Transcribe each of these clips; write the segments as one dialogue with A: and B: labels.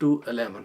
A: to 11।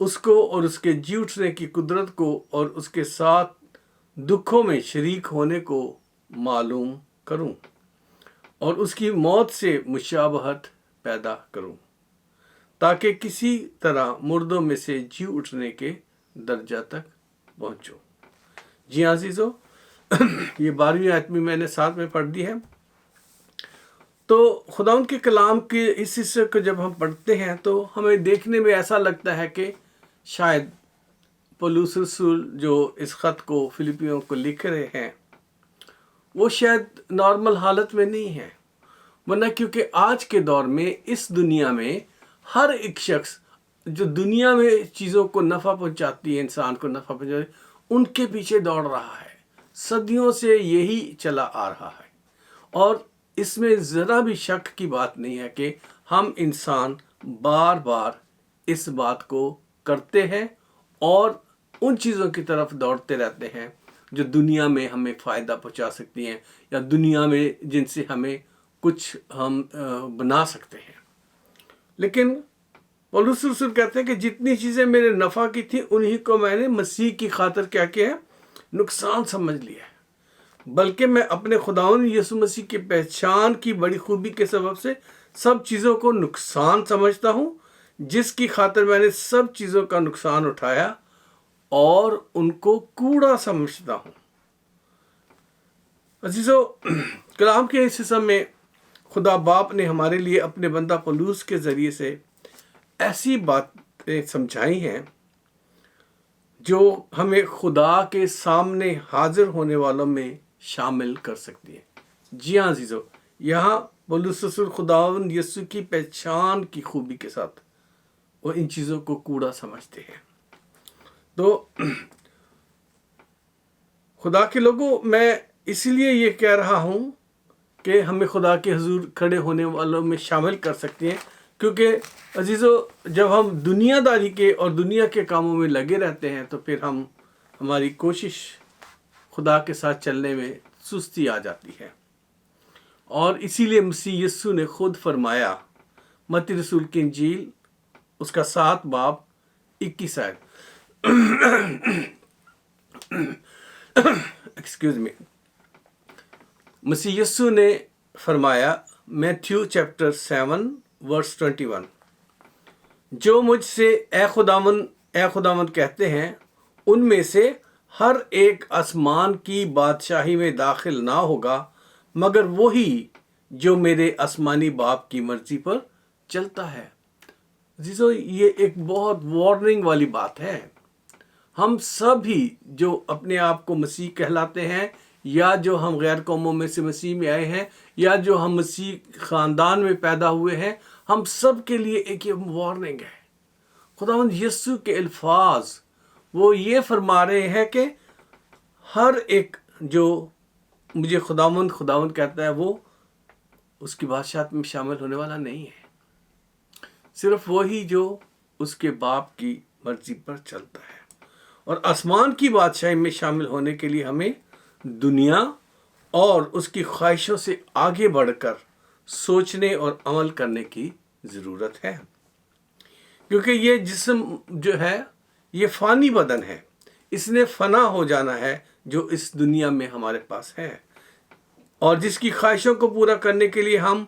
A: اس کو اور اس کے جی اٹھنے کی قدرت کو اور اس کے ساتھ دکھوں میں شریک ہونے کو معلوم کروں اور اس کی موت سے مشابہت پیدا کروں تاکہ کسی طرح مردوں میں سے جی اٹھنے کے درجہ تک پہنچوں۔ جی ہاں عزیزو، یہ 12ویں آیت بھی میں نے ساتھ میں پڑھ دی ہے۔ تو خداوند کے کلام کے اس حصے کو جب ہم پڑھتے ہیں تو ہمیں دیکھنے میں ایسا لگتا ہے کہ شاید پولس رسول جو اس خط کو فلپیوں کو لکھ رہے ہیں وہ شاید نارمل حالت میں نہیں ہے، ورنہ کیونکہ آج کے دور میں اس دنیا میں ہر ایک شخص جو دنیا میں چیزوں کو نفع پہنچاتی ہے، انسان کو نفع پہنچاتی ہے، ان کے پیچھے دوڑ رہا ہے۔ صدیوں سے یہی چلا آ رہا ہے، اور اس میں ذرا بھی شک کی بات نہیں ہے کہ ہم انسان بار بار اس بات کو کرتے ہیں اور ان چیزوں کی طرف دوڑتے رہتے ہیں جو دنیا میں ہمیں فائدہ پہنچا سکتی ہیں یا دنیا میں جن سے ہمیں کچھ ہم بنا سکتے ہیں۔ لیکن پولس رسول کہتے ہیں کہ جتنی چیزیں میرے نفع کی تھیں انہی کو میں نے مسیح کی خاطر کیا ہے، نقصان سمجھ لیا ہے، بلکہ میں اپنے خداوند یسوع مسیح کی پہچان کی بڑی خوبی کے سبب سے سب چیزوں کو نقصان سمجھتا ہوں، جس کی خاطر میں نے سب چیزوں کا نقصان اٹھایا اور ان کو کوڑا سمجھتا ہوں۔ عزیزو، کلام کے اس حصہ میں خدا باپ نے ہمارے لیے اپنے بندہ پولس کے ذریعے سے ایسی باتیں سمجھائی ہیں جو ہمیں خدا کے سامنے حاضر ہونے والوں میں شامل کر سکتی ہیں۔ جی ہاں عزیزو، یہاں پولس رسول خداوند یسوع کی پہچان کی خوبی کے ساتھ وہ ان چیزوں کو کوڑا سمجھتے ہیں۔ تو خدا کے لوگوں، میں اسی لیے یہ کہہ رہا ہوں کہ ہمیں خدا کے حضور کھڑے ہونے والوں میں شامل کر سکتے ہیں، کیونکہ عزیزو جب ہم دنیا داری کے اور دنیا کے کاموں میں لگے رہتے ہیں تو پھر ہماری کوشش خدا کے ساتھ چلنے میں سستی آ جاتی ہے، اور اسی لیے مسیح یسوع نے خود فرمایا، متی رسول کی انجیل اس کا 7 باب 21 آیت ایکسکیوز می، مسیح یسوع نے فرمایا میتھیو چیپٹر 7 ورس 21، جو مجھ سے اے خداوند کہتے ہیں ان میں سے ہر ایک آسمان کی بادشاہی میں داخل نہ ہوگا مگر وہی جو میرے آسمانی باپ کی مرضی پر چلتا ہے۔ عزیزو، یہ ایک بہت وارننگ والی بات ہے۔ ہم سب ہی جو اپنے آپ کو مسیح کہلاتے ہیں یا جو ہم غیر قوموں میں سے مسیح میں آئے ہیں یا جو ہم مسیح خاندان میں پیدا ہوئے ہیں، ہم سب کے لیے ایک یہ وارننگ ہے۔ خداوند یسوع کے الفاظ وہ یہ فرما رہے ہیں کہ ہر ایک جو مجھے خداوند کہتا ہے وہ اس کی بادشاہت میں شامل ہونے والا نہیں ہے، صرف وہی جو اس کے باپ کی مرضی پر چلتا ہے۔ اور آسمان کی بادشاہی میں شامل ہونے کے لیے ہمیں دنیا اور اس کی خواہشوں سے آگے بڑھ کر سوچنے اور عمل کرنے کی ضرورت ہے، کیونکہ یہ جسم جو ہے یہ فانی بدن ہے، اس نے فنا ہو جانا ہے جو اس دنیا میں ہمارے پاس ہے، اور جس کی خواہشوں کو پورا کرنے کے لیے ہم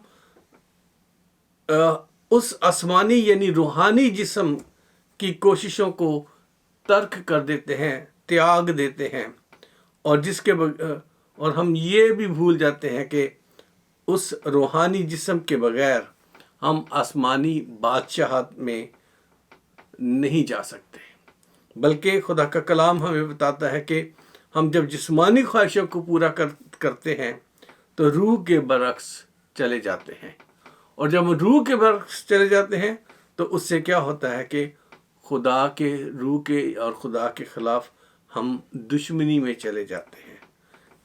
A: اس آسمانی یعنی روحانی جسم کی کوششوں کو ترک کر دیتے ہیں، تیاگ دیتے ہیں، اور ہم یہ بھی بھول جاتے ہیں کہ اس روحانی جسم کے بغیر ہم آسمانی بادشاہت میں نہیں جا سکتے، بلکہ خدا کا کلام ہمیں بتاتا ہے کہ ہم جب جسمانی خواہشوں کو پورا کرتے ہیں تو روح کے برعکس چلے جاتے ہیں، اور جب ہم روح کے برعکس چلے جاتے ہیں تو اس سے کیا ہوتا ہے کہ خدا کے روح کے اور خدا کے خلاف ہم دشمنی میں چلے جاتے ہیں،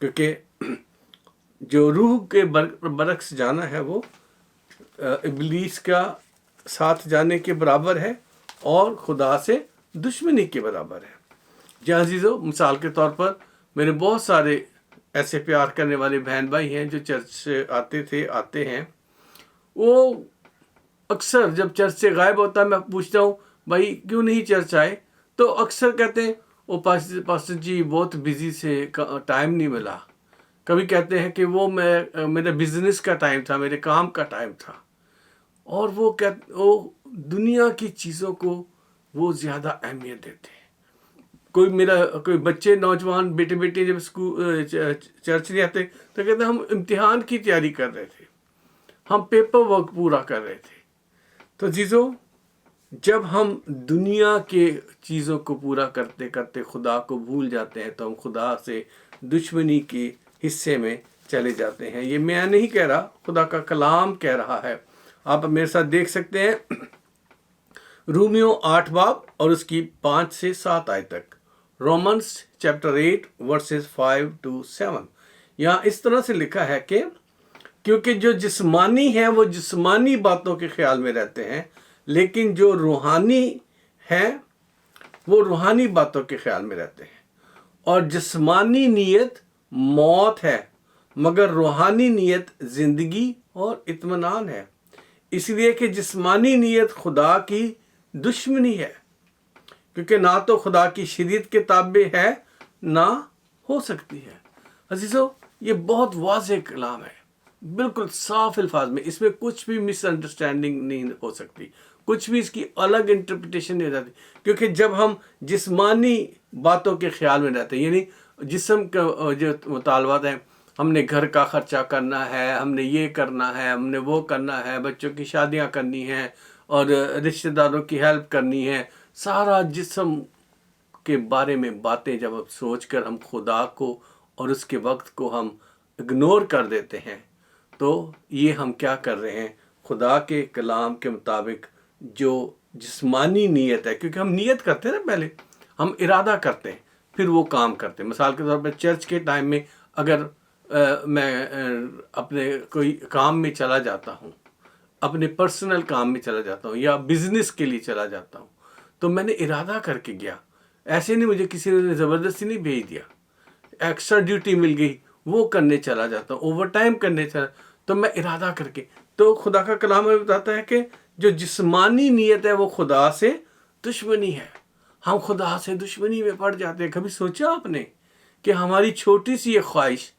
A: کیونکہ جو روح کے برعکس جانا ہے وہ ابلیس کا ساتھ جانے کے برابر ہے اور خدا سے دشمنی کے برابر ہے۔ جی عزیزو، مثال کے طور پر میرے بہت سارے ایسے پیار کرنے والے بہن بھائی ہیں جو چرچ سے آتے ہیں، وہ اکثر جب چرچ سے غائب ہوتا ہے میں پوچھتا ہوں بھائی کیوں نہیں چرچ آئے؟ تو اکثر کہتے ہیں وہ پاسٹر جی بہت بزی سے ٹائم نہیں ملا. کبھی کہتے ہیں کہ وہ میرے بزنس کا ٹائم تھا، میرے کام کا ٹائم تھا. اور وہ دنیا کی چیزوں کو وہ زیادہ اہمیت دیتے ہیں. کوئی بچے نوجوان بیٹے جب چرچ نہیں آتے تو کہتے ہیں ہم امتحان کی تیاری کر رہے تھے، ہم پیپر ورک پورا کر رہے تھے. تو عزیزو، جب ہم دنیا کے چیزوں کو پورا کرتے کرتے خدا کو بھول جاتے ہیں تو ہم خدا سے دشمنی کے حصے میں چلے جاتے ہیں. یہ میں نہیں کہہ رہا، خدا کا کلام کہہ رہا ہے. آپ میرے ساتھ دیکھ سکتے ہیں رومیو 8 باب اور اس کی 5 سے 7 آیت تک. Romans chapter 8 verses 5 to 7. یہاں اس طرح سے لکھا ہے کہ کیونکہ جو جسمانی ہیں وہ جسمانی باتوں کے خیال میں رہتے ہیں، لیکن جو روحانی ہیں وہ روحانی باتوں کے خیال میں رہتے ہیں. اور جسمانی نیت موت ہے مگر روحانی نیت زندگی اور اطمینان ہے. اس لیے کہ جسمانی نیت خدا کی دشمنی ہے، کیونکہ نہ تو خدا کی شریعت کے تابع ہے نہ ہو سکتی ہے. عزیزو، یہ بہت واضح کلام ہے، بالکل صاف الفاظ میں. اس میں کچھ بھی مس انڈرسٹینڈنگ نہیں ہو سکتی، کچھ بھی اس کی الگ انٹرپریٹیشن نہیں ہو جاتی. کیونکہ جب ہم جسمانی باتوں کے خیال میں رہتے ہیں، یعنی جسم کا جو مطالبات ہیں، ہم نے گھر کا خرچہ کرنا ہے، ہم نے یہ کرنا ہے، ہم نے وہ کرنا ہے، بچوں کی شادیاں کرنی ہیں اور رشتہ داروں کی ہیلپ کرنی ہے، سارا جسم کے بارے میں باتیں جب ہم سوچ کر ہم خدا کو اور اس کے وقت کو ہم اگنور کر دیتے ہیں، تو یہ ہم کیا کر رہے ہیں؟ خدا کے کلام کے مطابق جو جسمانی نیت ہے، کیونکہ ہم نیت کرتے ہیں نا، پہلے ہم ارادہ کرتے ہیں پھر وہ کام کرتے ہیں. مثال کے طور پہ چرچ کے ٹائم میں اگر میں اپنے کوئی کام میں چلا جاتا ہوں، اپنے پرسنل کام میں چلا جاتا ہوں یا بزنس کے لیے چلا جاتا ہوں، تو میں نے ارادہ کر کے گیا. ایسے نہیں مجھے کسی نے زبردستی نہیں بھیج دیا، ایکسٹرا ڈیوٹی مل گئی وہ کرنے چلا جاتا ہوں، اوور ٹائم کرنے چلا، تو میں ارادہ کر کے. تو خدا کا کلام ہمیں بتاتا ہے کہ جو جسمانی نیت ہے وہ خدا سے دشمنی ہے. ہم خدا سے دشمنی میں پڑ جاتے ہیں. کبھی سوچا آپ نے کہ ہماری چھوٹی سی یہ خواہش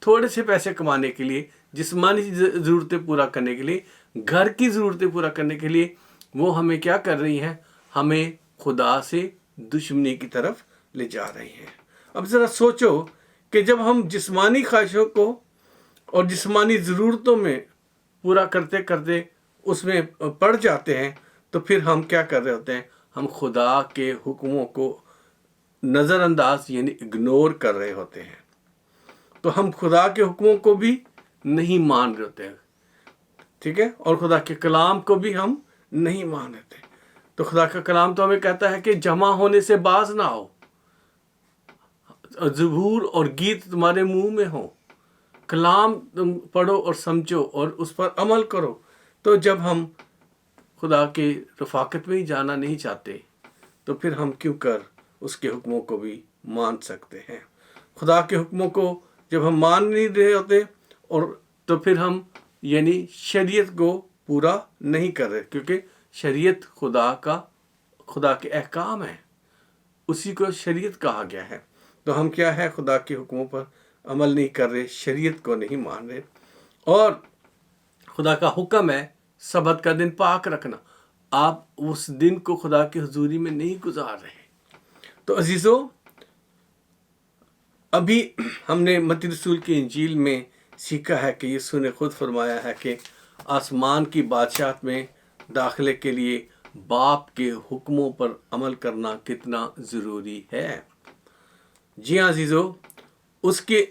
A: تھوڑے سے پیسے کمانے کے لیے، جسمانی ضرورتیں پورا کرنے کے لیے، گھر کی ضرورتیں پورا کرنے کے لیے، وہ ہمیں کیا کر رہی ہیں؟ ہمیں خدا سے دشمنی کی طرف لے جا رہی ہیں. اب ذرا سوچو کہ جب ہم جسمانی خواہشوں کو اور جسمانی ضرورتوں میں پورا کرتے کرتے اس میں پڑ جاتے ہیں تو پھر ہم کیا کر رہے ہوتے ہیں؟ ہم خدا کے حکموں کو نظر انداز یعنی اگنور کر رہے ہوتے ہیں. تو ہم خدا کے حکموں کو بھی نہیں مان رہے ہوتے ہیں، ٹھیک ہے، اور خدا کے کلام کو بھی ہم نہیں مان رہے. تو خدا کا کلام تو ہمیں کہتا ہے کہ جمع ہونے سے باز نہ ہو، زبور اور گیت تمہارے منہ میں ہو، کلام تم پڑھو اور سمجھو اور اس پر عمل کرو. تو جب ہم خدا کے رفاقت میں ہی جانا نہیں چاہتے تو پھر ہم کیوں کر اس کے حکموں کو بھی مان سکتے ہیں؟ خدا کے حکموں کو جب ہم مان نہیں رہے ہوتے اور تو پھر ہم یعنی شریعت کو پورا نہیں کر رہے، کیونکہ شریعت خدا کے احکام ہیں، اسی کو شریعت کہا گیا ہے. تو ہم کیا ہے؟ خدا کے حکموں پر عمل نہیں کر رہے، شریعت کو نہیں مان رہے. اور خدا کا حکم ہے سبت کا دن پاک رکھنا. آپ اس دن کو خدا کی حضوری میں نہیں گزار رہے. تو عزیزو، ابھی ہم نے متی رسول کی انجیل میں سیکھا ہے کہ یسوع نے خود فرمایا ہے کہ آسمان کی بادشاہت میں داخلے کے لیے باپ کے حکموں پر عمل کرنا کتنا ضروری ہے. جی ہاں عزیزو، اس کے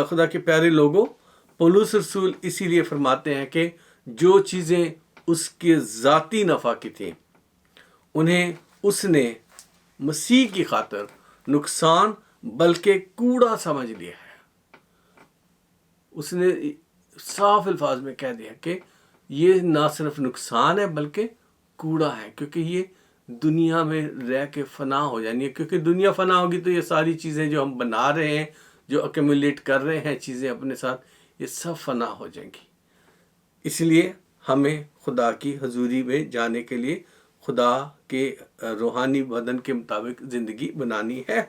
A: خدا کے پیارے لوگوں، پولس رسول اسی لیے فرماتے ہیں کہ جو چیزیں اس کے ذاتی نفع کی تھیں انہیں اس نے مسیح کی خاطر نقصان بلکہ کوڑا سمجھ لیا ہے. اس نے صاف الفاظ میں کہہ دیا کہ یہ نہ صرف نقصان ہے بلکہ کوڑا ہے، کیونکہ یہ دنیا میں رہ کے فنا ہو جانی ہے. کیونکہ دنیا فنا ہوگی تو یہ ساری چیزیں جو ہم بنا رہے ہیں، جو ایکومولیٹ کر رہے ہیں چیزیں اپنے ساتھ، یہ سب فنا ہو جائیں گی. اس لیے ہمیں خدا کی حضوری میں جانے کے لیے خدا کے روحانی بدن کے مطابق زندگی بنانی ہے۔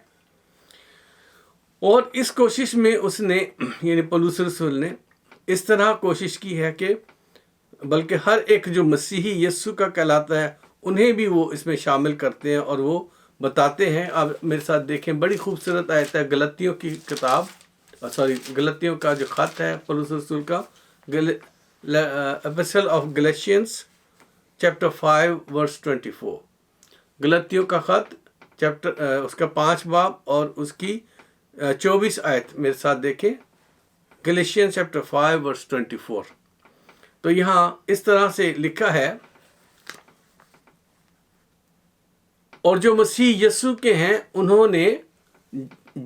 A: اور اس کوشش میں اس نے یعنی پولس رسول نے اس طرح کوشش کی ہے کہ بلکہ ہر ایک جو مسیحی یسوع کا کہلاتا ہے انہیں بھی وہ اس میں شامل کرتے ہیں، اور وہ بتاتے ہیں۔ اب میرے ساتھ دیکھیں، بڑی خوبصورت آیت ہے غلطیوں کی کتاب، غلطیوں کا جو خط ہے پولس رسول کا، ایپسٹل آف گلیشینس چیپٹر 5 ورس 24، غلطیوں کا خط چیپٹر اس کا 5 باب اور اس کی 24 آیت میرے ساتھ دیکھیں، گلیشین چیپٹر 5 ورس 24۔ تو یہاں اس طرح سے لکھا ہے، اور جو مسیح یسوع کے ہیں انہوں نے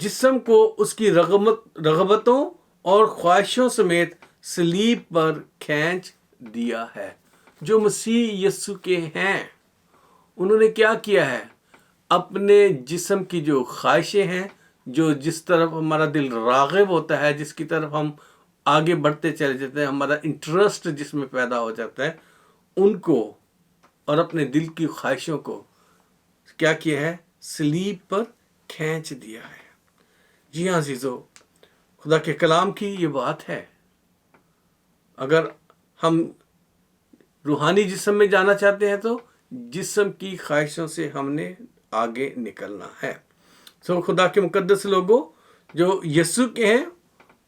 A: جسم کو اس کی رغبتوں اور خواہشوں سمیت صلیب پر کھینچ دیا ہے۔ جو مسیح یسوع کے ہیں انہوں نے کیا کیا ہے؟ اپنے جسم کی جو خواہشیں ہیں، جس طرف ہمارا دل راغب ہوتا ہے، جس کی طرف ہم آگے بڑھتے چلے جاتے ہیں، ہمارا انٹرسٹ جس میں پیدا ہو جاتا ہے، ان کو اور اپنے دل کی خواہشوں کو کیا کیا ہے؟ صلیب پر کھینچ دیا ہے۔ جی ہاں عزیزو، خدا کے کلام کی یہ بات ہے۔ اگر ہم روحانی جسم میں جانا چاہتے ہیں تو جسم کی خواہشوں سے ہم نے آگے نکلنا ہے۔ خدا کے مقدس لوگوں، جو یسوع کے ہیں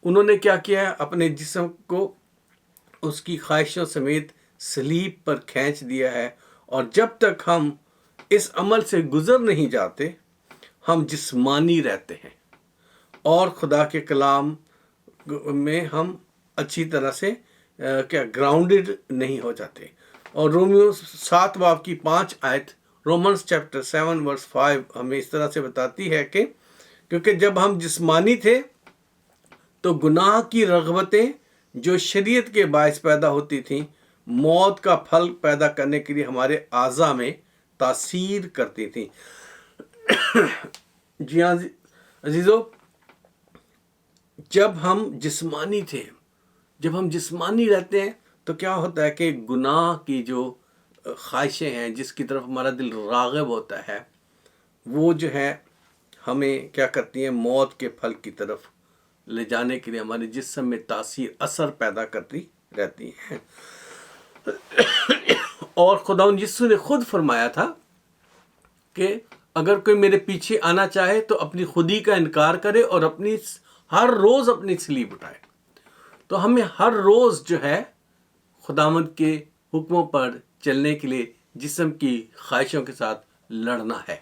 A: انہوں نے کیا کیا ہے؟ اپنے جسم کو اس کی خواہشوں سمیت صلیب پر کھینچ دیا ہے، اور جب تک ہم اس عمل سے گزر نہیں جاتے ہم جسمانی رہتے ہیں، اور خدا کے کلام میں ہم اچھی طرح سے گراؤنڈڈ نہیں ہو جاتے۔ اور رومیو 7 باب کی 5 آیت، رومنس چیپٹر 7 ورس 5 ہمیں اس طرح سے بتاتی ہے کہ کیونکہ جب ہم جسمانی تھے تو گناہ کی رغبتیں جو شریعت کے باعث پیدا ہوتی تھیں موت کا پھل پیدا کرنے کے لیے ہمارے اعضاء میں تاثیر کرتی تھیں۔ جی ہاں عزیزو، جب ہم جسمانی تھے، جب ہم جسمانی رہتے ہیں تو کیا ہوتا ہے کہ گناہ کی جو خواہشیں ہیں، جس کی طرف ہمارا دل راغب ہوتا ہے، وہ جو ہے ہمیں کیا کرتی ہیں؟ موت کے پھل کی طرف لے جانے کے لیے ہمارے جسم میں اثر پیدا کرتی رہتی ہیں۔ اور خداوند یسوع نے خود فرمایا تھا کہ اگر کوئی میرے پیچھے آنا چاہے تو اپنی خودی کا انکار کرے اور ہر روز اپنی صلیب اٹھائے۔ تو ہمیں ہر روز جو ہے خداوند کے حکموں پر چلنے کے لیے جسم کی خواہشوں کے ساتھ لڑنا ہے۔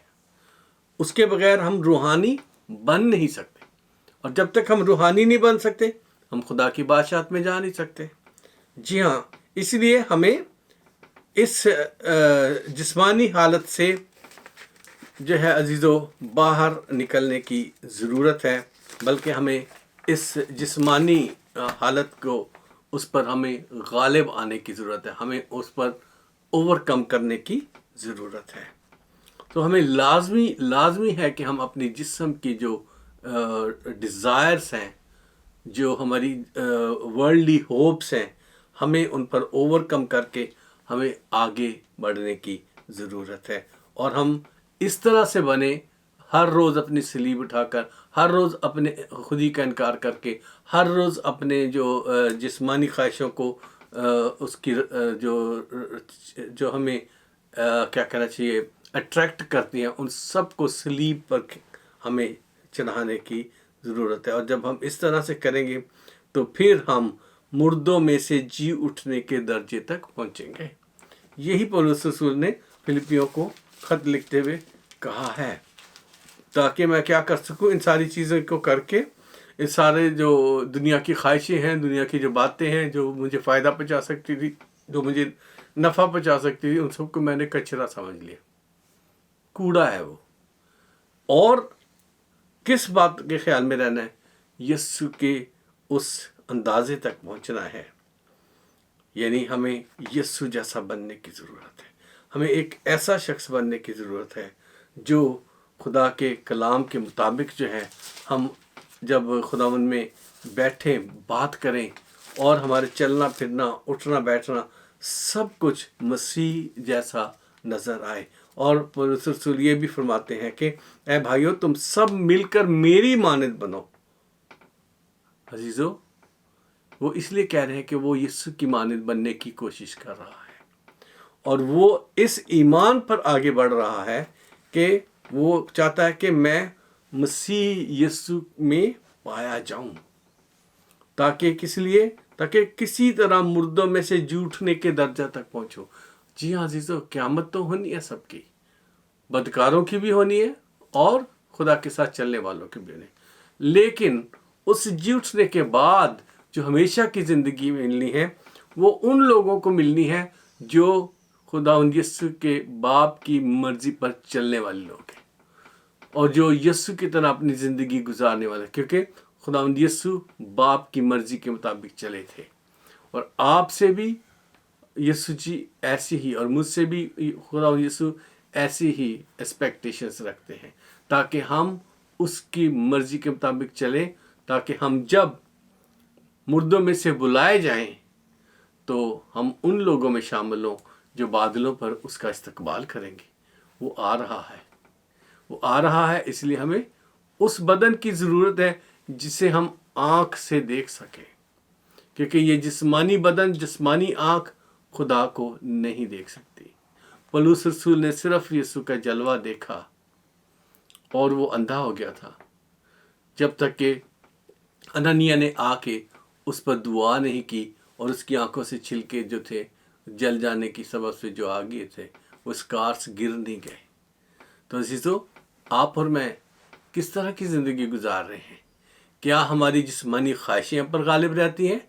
A: اس کے بغیر ہم روحانی بن نہیں سکتے، اور جب تک ہم روحانی نہیں بن سکتے ہم خدا کی بادشاہت میں جا نہیں سکتے۔ جی ہاں، اس لیے ہمیں اس جسمانی حالت سے جو ہے عزیزو باہر نکلنے کی ضرورت ہے، بلکہ ہمیں اس جسمانی حالت کو اس پر ہمیں غالب آنے کی ضرورت ہے، ہمیں اس پر اوور کم کرنے کی ضرورت ہے۔ تو ہمیں لازمی ہے کہ ہم اپنی جسم کی جو ڈیزائرز ہیں، جو ہماری ورلڈلی ہوپس ہیں، ہمیں ان پر اوور کم کر کے ہمیں آگے بڑھنے کی ضرورت ہے۔ اور ہم اس طرح سے بنے، ہر روز اپنی صلیب اٹھا کر، ہر روز اپنے خودی کا انکار کر کے، ہر روز اپنے جو جسمانی خواہشوں کو اس کی جو ہمیں کیا کہنا چاہیے اٹریکٹ کرتی ہیں، ان سب کو صلیب پر ہمیں چڑھانے کی ضرورت ہے۔ اور جب ہم اس طرح سے کریں گے تو پھر ہم مردوں میں سے جی اٹھنے کے درجے تک پہنچیں گے۔ یہی پولس رسول نے فلپیوں کو خط لکھتے ہوئے کہا ہے، تاکہ میں کیا کر سکوں؟ ان ساری چیزوں کو کر کے، اس سارے جو دنیا کی خواہشیں ہیں، دنیا کی جو باتیں ہیں جو مجھے فائدہ پہنچا سکتی تھی، جو مجھے نفع پہنچا سکتی تھی، ان سب کو میں نے کچرا سمجھ لیا، کوڑا ہے وہ۔ اور کس بات کے خیال میں رہنا ہے؟ یسوع کے اس اندازے تک پہنچنا ہے، یعنی ہمیں یسوع جیسا بننے کی ضرورت ہے، ہمیں ایک ایسا شخص بننے کی ضرورت ہے جو خدا کے کلام کے مطابق جو ہے، ہم جب خداوند میں بیٹھیں، بات کریں، اور ہمارے چلنا پھرنا، اٹھنا بیٹھنا سب کچھ مسیح جیسا نظر آئے، اور پولس رسول یہ بھی فرماتے ہیں کہ اے بھائیو تم سب مل کر میری مانند بنو. عزیزو، وہ اس لیے کہہ رہے ہیں کہ وہ یسوع کی مانند بننے کی کوشش کر رہا ہے، اور وہ اس ایمان پر آگے بڑھ رہا ہے کہ وہ چاہتا ہے کہ میں مسیح یسوع میں پایا جاؤں. تاکہ کس لیے؟ تاکہ کسی طرح مردوں میں سے جی اٹھنے کے درجہ تک پہنچو. جی ہاں عزیزو، قیامت تو ہونی ہے سب کی، بدکاروں کی بھی ہونی ہے اور خدا کے ساتھ چلنے والوں کی بھی ہونی ہے. لیکن اس جی اٹھنے کے بعد جو ہمیشہ کی زندگی ملنی ہے، وہ ان لوگوں کو ملنی ہے جو خدا یسوع کے باپ کی مرضی پر چلنے والے لوگ ہیں، اور جو یسوع کی طرح اپنی زندگی گزارنے والے، کیونکہ خدا یسوع باپ کی مرضی کے مطابق چلے تھے. اور آپ سے بھی یسوع جی ایسی ہی، اور مجھ سے بھی خدا یسوع ایسی ہی ایکسپیکٹیشنز رکھتے ہیں، تاکہ ہم اس کی مرضی کے مطابق چلیں، تاکہ ہم جب مردوں میں سے بلائے جائیں تو ہم ان لوگوں میں شامل ہوں جو بادلوں پر اس کا استقبال کریں گے. وہ آ رہا ہے، وہ آ رہا ہے، اس لیے ہمیں اس بدن کی ضرورت ہے جسے ہم آنکھ سے دیکھ سکیں، کیونکہ یہ جسمانی بدن، جسمانی آنکھ خدا کو نہیں دیکھ سکتی. پولس رسول نے صرف یسوع کا جلوہ دیکھا اور وہ اندھا ہو گیا تھا، جب تک کہ انانیہ نے آ کے اس پر دعا نہیں کی اور اس کی آنکھوں سے چھلکے جو تھے جل جانے کی سبب سے جو آگے تھے وہ اسکارس گر نہیں گئے. تو عزیزو، آپ اور میں کس طرح کی زندگی گزار رہے ہیں؟ کیا ہماری جسمانی خواہشیں پر غالب رہتی ہیں؟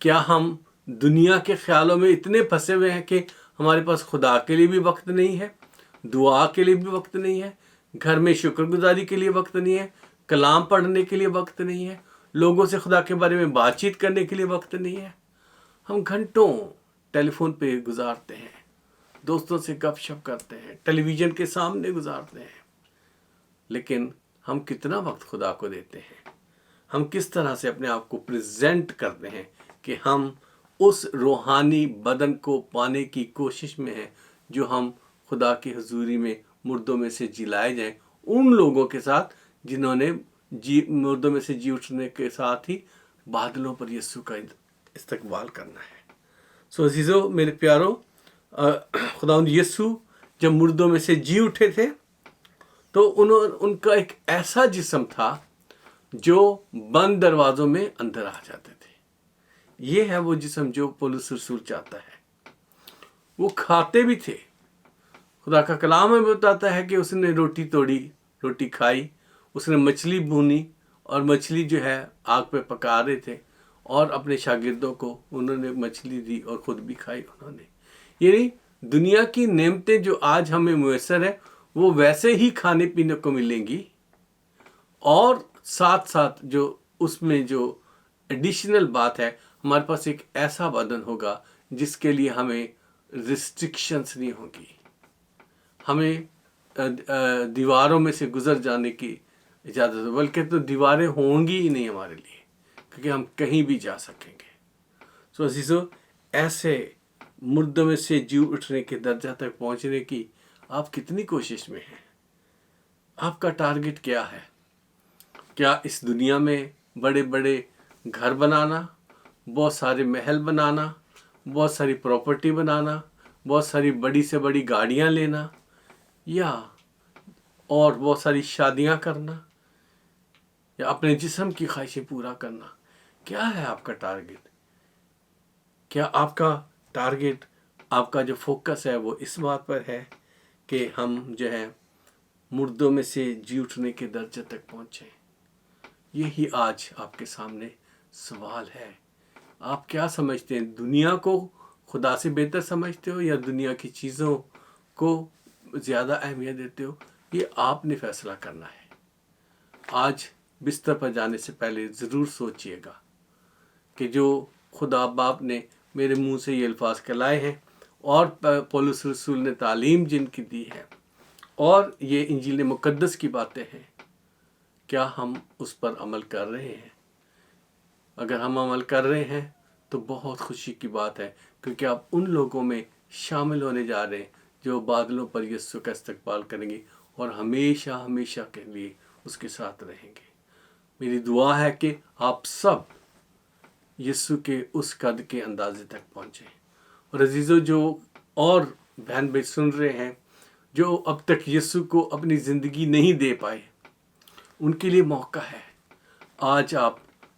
A: کیا ہم دنیا کے خیالوں میں اتنے پھنسے ہوئے ہیں کہ ہمارے پاس خدا کے لیے بھی وقت نہیں ہے، دعا کے لیے بھی وقت نہیں ہے، گھر میں شکر گزاری کے لیے وقت نہیں ہے، کلام پڑھنے کے لیے وقت نہیں ہے، لوگوں سے خدا کے بارے میں بات چیت کرنے کے لیے وقت نہیں ہے؟ ہم گھنٹوں ٹیلی فون پہ گزارتے ہیں، دوستوں سے گپ شپ کرتے ہیں، ٹیلی ویژن کے سامنے گزارتے ہیں، لیکن ہم کتنا وقت خدا کو دیتے ہیں؟ ہم کس طرح سے اپنے آپ کو پریزنٹ کرتے ہیں کہ ہم اس روحانی بدن کو پانے کی کوشش میں ہیں جو ہم خدا کی حضوری میں مردوں میں سے جلائے جائیں ان لوگوں کے ساتھ جنہوں نے مردوں میں سے جی اٹھنے کے ساتھ ہی بادلوں پر یسوع کا استقبال کرنا ہے. سو عزیزو، میرے پیارو، خداوند یسوع جب مردوں میں سے جی اٹھے تھے تو ان کا ایک ایسا جسم تھا جو بند دروازوں میں اندر آ جاتے تھے. یہ ہے وہ جسم جو پولس رسول چاہتا ہے. وہ کھاتے بھی تھے. خدا کا کلام ہمیں بتاتا ہے کہ اس نے روٹی توڑی، روٹی کھائی، اس نے مچھلی بھونی، اور مچھلی جو ہے آگ پہ پکا رہے تھے، اور اپنے شاگردوں کو انہوں نے مچھلی دی اور خود بھی کھائی انہوں نے. یعنی دنیا کی نعمتیں جو آج ہمیں میسر ہیں وہ ویسے ہی کھانے پینے کو ملیں گی، اور ساتھ ساتھ جو اس میں جو ایڈیشنل بات ہے، ہمارے پاس ایک ایسا بدن ہوگا جس کے لیے ہمیں ریسٹرکشنز نہیں ہوگی، ہمیں دیواروں میں سے گزر جانے کی اجازت ہے، بلکہ تو دیواریں ہوں گی ہی نہیں ہمارے لیے، کیونکہ ہم کہیں بھی جا سکیں گے. سو عزیزو، ایسے مردوں میں سے جی اٹھنے کے درجہ تک پہنچنے کی آپ کتنی کوشش میں ہیں؟ آپ کا ٹارگٹ کیا ہے؟ کیا اس دنیا میں بڑے بڑے گھر بنانا، بہت سارے محل بنانا، بہت ساری پراپرٹی بنانا، بہت ساری بڑی سے بڑی گاڑیاں لینا، یا اور بہت ساری شادیاں کرنا، یا اپنے جسم کی خواہشیں پورا کرنا؟ کیا ہے آپ کا ٹارگٹ؟ کیا آپ کا ٹارگٹ، آپ کا جو فوکس ہے وہ اس بات پر ہے کہ ہم جو ہے مردوں میں سے جی اٹھنے کے درجے تک پہنچیں؟ یہی آج آپ کے سامنے سوال ہے. آپ کیا سمجھتے ہیں؟ دنیا کو خدا سے بہتر سمجھتے ہو یا دنیا کی چیزوں کو زیادہ اہمیت دیتے ہو؟ یہ آپ نے فیصلہ کرنا ہے. آج بستر پر جانے سے پہلے ضرور سوچئے گا کہ جو خدا باپ نے میرے منہ سے یہ الفاظ کہلائے ہیں، اور پولس رسول نے تعلیم جن کی دی ہے، اور یہ انجیل مقدس کی باتیں ہیں، کیا ہم اس پر عمل کر رہے ہیں؟ اگر ہم عمل کر رہے ہیں تو بہت خوشی کی بات ہے، کیونکہ آپ ان لوگوں میں شامل ہونے جا رہے ہیں جو بادلوں پر یسوع کا استقبال کریں گے اور ہمیشہ ہمیشہ کے لیے اس کے ساتھ رہیں گے۔ میری دعا ہے کہ آپ سب یسوع کے اس قد کے اندازے تک پہنچیں۔ اور عزیزو، جو اور بہن بھائی سن رہے ہیں جو اب تک یسوع کو اپنی زندگی نہیں دے پائے، ان کے لیے موقع ہے۔ آج آپ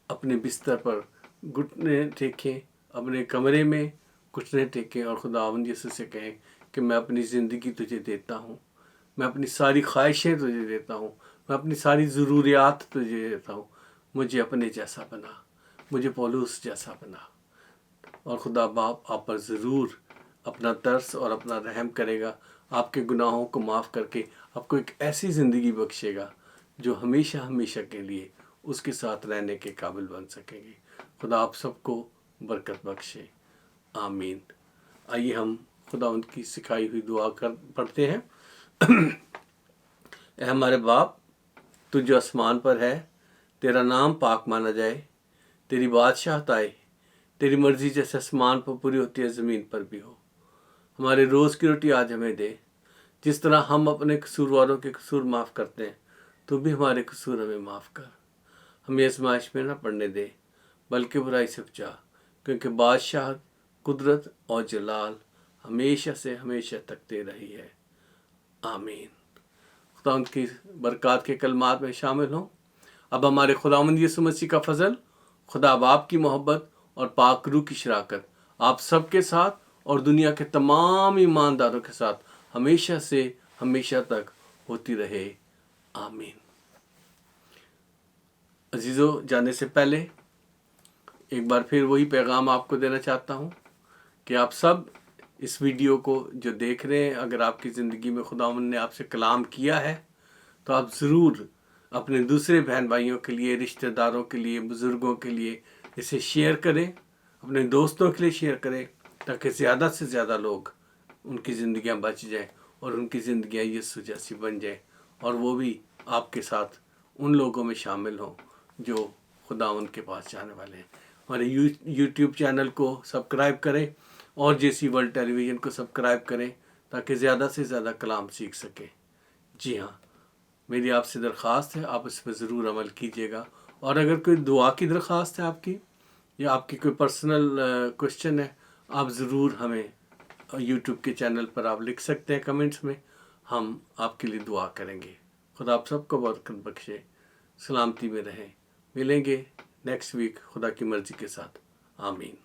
A: اپنے بستر پر گھٹنے ٹیکیں، اپنے کمرے میں گھٹنے ٹیکیں اور خداوند یسوع سے کہیں کہ میں اپنی زندگی تجھے دیتا ہوں، میں اپنی ساری خواہشیں تجھے دیتا ہوں، میں اپنی ساری ضروریات تجھے دیتا ہوں، مجھے اپنے جیسا بنا، مجھے پولوس جیسا بنا۔ اور خدا باپ آپ پر ضرور اپنا ترس اور اپنا رحم کرے گا، آپ کے گناہوں کو معاف کر کے آپ کو ایک ایسی زندگی بخشے گا جو ہمیشہ ہمیشہ کے لیے اس کے ساتھ رہنے کے قابل بن سکیں گے۔ خدا آپ سب کو برکت بخشے، آمین۔ آئیے ہم خدا ان کی سکھائی ہوئی دعا پڑھتے ہیں۔ اے ہمارے باپ، تو جو آسمان پر ہے، تیرا نام پاک مانا جائے، تیری بادشاہت آئے، تیری مرضی جیسے آسمان پر پوری ہوتی ہے زمین پر بھی ہو۔ ہمارے روز کی روٹی آج ہمیں دے، جس طرح ہم اپنے قصورواروں کے قصور معاف کرتے ہیں تو بھی ہمارے قصور ہمیں معاف کر۔ ہمیں آزمائش میں نہ پڑنے دے بلکہ برائی سے بچا، کیونکہ بادشاہت، قدرت اور جلال ہمیشہ سے ہمیشہ تک تیرا ہی ہے، آمین۔ خدا ان کی برکات کے کلمات میں شامل ہوں۔ اب ہمارے خداوند یسوع مسیح کا فضل، خدا باپ کی محبت اور پاک روح کی شراکت آپ سب کے ساتھ اور دنیا کے تمام ایمانداروں کے ساتھ ہمیشہ سے ہمیشہ تک ہوتی رہے، آمین۔ عزیزو، جانے سے پہلے ایک بار پھر وہی پیغام آپ کو دینا چاہتا ہوں کہ آپ سب اس ویڈیو کو جو دیکھ رہے ہیں، اگر آپ کی زندگی میں خداوند نے آپ سے کلام کیا ہے تو آپ ضرور اپنے دوسرے بہن بھائیوں کے لیے، رشتہ داروں کے لیے، بزرگوں کے لیے اسے شیئر کریں، اپنے دوستوں کے لیے شیئر کریں، تاکہ زیادہ سے زیادہ لوگ ان کی زندگیاں بچ جائیں اور ان کی زندگیاں یسوع جیسی بن جائیں، اور وہ بھی آپ کے ساتھ ان لوگوں میں شامل ہوں جو خداوند کے پاس جانے والے ہیں۔ ہمارے یوٹیوب چینل کو سبسکرائب کریں اور JC ورلڈ ٹیلی ویژن کو سبسکرائب کریں تاکہ زیادہ سے زیادہ کلام سیکھ سکیں۔ جی ہاں، میری آپ سے درخواست ہے، آپ اس پہ ضرور عمل کیجیے گا۔ اور اگر کوئی دعا کی درخواست ہے آپ کی، یا آپ کی کوئی پرسنل کوشچن ہے، آپ ضرور ہمیں یوٹیوب کے چینل پر آپ لکھ سکتے ہیں کمنٹس میں، ہم آپ کے لیے دعا کریں گے۔ خدا آپ سب کو برکت بخشے، سلامتی میں رہیں۔ ملیں گے نیکسٹ ویک خدا کی مرضی کے ساتھ، آمین۔